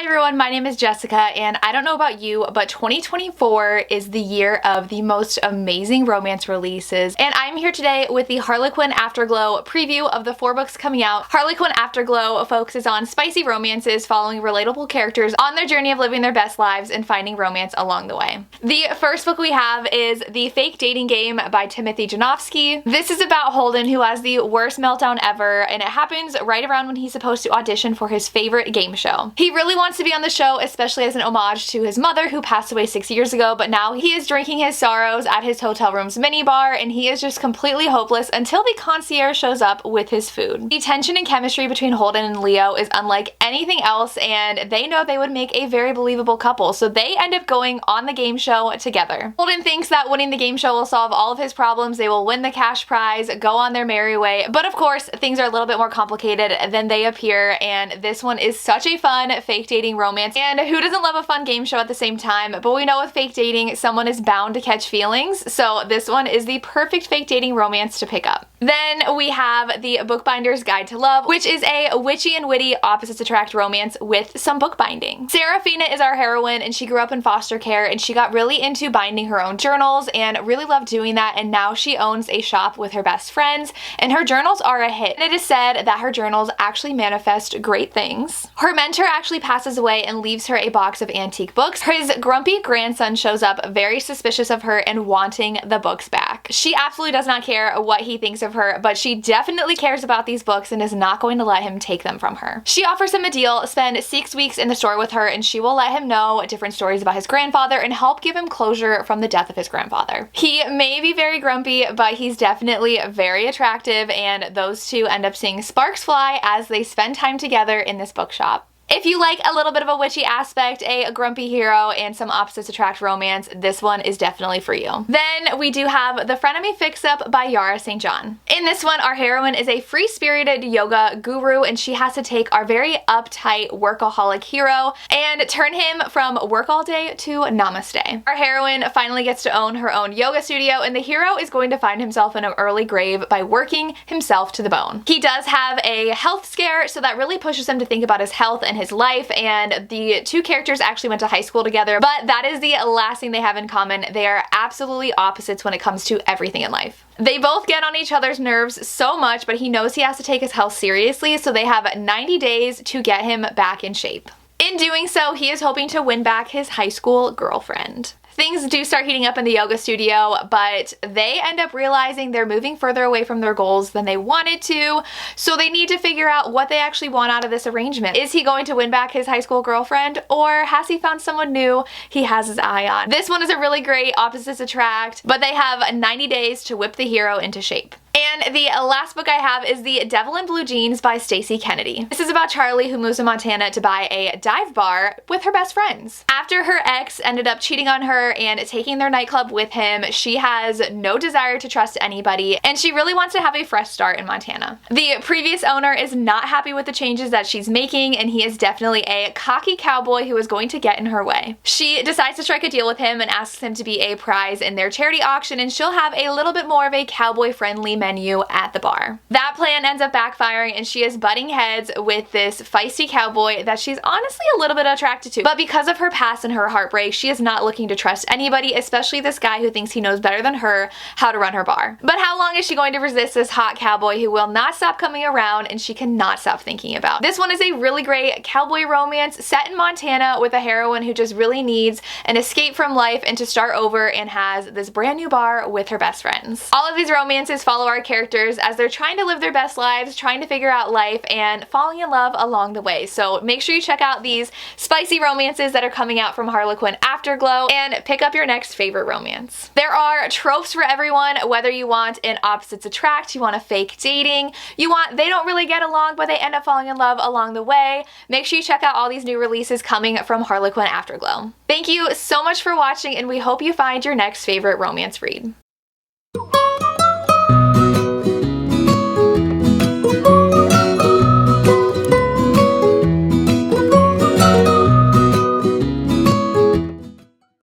Hi everyone, my name is Jessica, and I don't know about you, but 2024 is the year of the most amazing romance releases, and I'm here today with the Harlequin Afterglow preview of the 4 books coming out. Harlequin Afterglow focuses on spicy romances following relatable characters on their journey of living their best lives and finding romance along the way. The first book we have is The Fake Dating Game by Timothy Janofsky. This is about Holden, who has the worst meltdown ever, and it happens right around when he's supposed to audition for his favorite game show. He really wants to be on the show, especially as an homage to his mother who passed away 6 years ago, but now he is drinking his sorrows at his hotel room's minibar, and he is just completely hopeless until the concierge shows up with his food. The tension and chemistry between Holden and Leo is unlike anything else, and they know they would make a very believable couple, so they end up going on the game show together. Holden thinks that winning the game show will solve all of his problems, they will win the cash prize, go on their merry way, but of course things are a little bit more complicated than they appear, and this one is such a fun fake dating romance, and who doesn't love a fun game show at the same time? But we know with fake dating, someone is bound to catch feelings, so this one is the perfect fake dating romance to pick up. Then we have The Bookbinder's Guide to Love, which is a witchy and witty opposites attract romance with some bookbinding. Serafina is our heroine, and she grew up in foster care, and she got really into binding her own journals and really loved doing that, and now she owns a shop with her best friends, and her journals are a hit. And it is said that her journals actually manifest great things. Her mentor actually passes away and leaves her a box of antique books. His grumpy grandson shows up very suspicious of her and wanting the books back. She absolutely does not care what he thinks of her, but she definitely cares about these books and is not going to let him take them from her. She offers him a deal, spend 6 weeks in the store with her, and she will let him know different stories about his grandfather and help give him closure from the death of his grandfather. He may be very grumpy, but he's definitely very attractive, and those two end up seeing sparks fly as they spend time together in this bookshop. If you like a little bit of a witchy aspect, a grumpy hero, and some opposites attract romance, this one is definitely for you. Then we do have The Frenemy Fix-Up by Yara St. John. In this one, our heroine is a free-spirited yoga guru, and she has to take our very uptight workaholic hero and turn him from work all day to namaste. Our heroine finally gets to own her own yoga studio, and the hero is going to find himself in an early grave by working himself to the bone. He does have a health scare, so that really pushes him to think about his health and his life, and the two characters actually went to high school together, but that is the last thing they have in common. They are absolutely opposites when it comes to everything in life. They both get on each other's nerves so much, but he knows he has to take his health seriously, so they have 90 days to get him back in shape. In doing so, he is hoping to win back his high school girlfriend. Things do start heating up in the yoga studio, but they end up realizing they're moving further away from their goals than they wanted to, so they need to figure out what they actually want out of this arrangement. Is he going to win back his high school girlfriend, or has he found someone new he has his eye on? This one is a really great opposites attract, but they have 90 days to whip the hero into shape. And the last book I have is The Devil in Blue Jeans by Stacey Kennedy. This is about Charlie, who moves to Montana to buy a dive bar with her best friends. After her ex ended up cheating on her and taking their nightclub with him, she has no desire to trust anybody, and she really wants to have a fresh start in Montana. The previous owner is not happy with the changes that she's making, and he is definitely a cocky cowboy who is going to get in her way. She decides to strike a deal with him and asks him to be a prize in their charity auction, and she'll have a little bit more of a cowboy-friendly menu at the bar. That plan ends up backfiring, and she is butting heads with this feisty cowboy that she's honestly a little bit attracted to. But because of her past and her heartbreak, she is not looking to trust anybody, especially this guy who thinks he knows better than her how to run her bar. But how long is she going to resist this hot cowboy who will not stop coming around and she cannot stop thinking about? This one is a really great cowboy romance set in Montana with a heroine who just really needs an escape from life and to start over, and has this brand new bar with her best friends. All of these romances follow our characters as they're trying to live their best lives, trying to figure out life, and falling in love along the way. So make sure you check out these spicy romances that are coming out from Harlequin Afterglow and pick up your next favorite romance. There are tropes for everyone, whether you want an opposites attract, you want a fake dating, you want they don't really get along but they end up falling in love along the way. Make sure you check out all these new releases coming from Harlequin Afterglow. Thank you so much for watching, and we hope you find your next favorite romance read.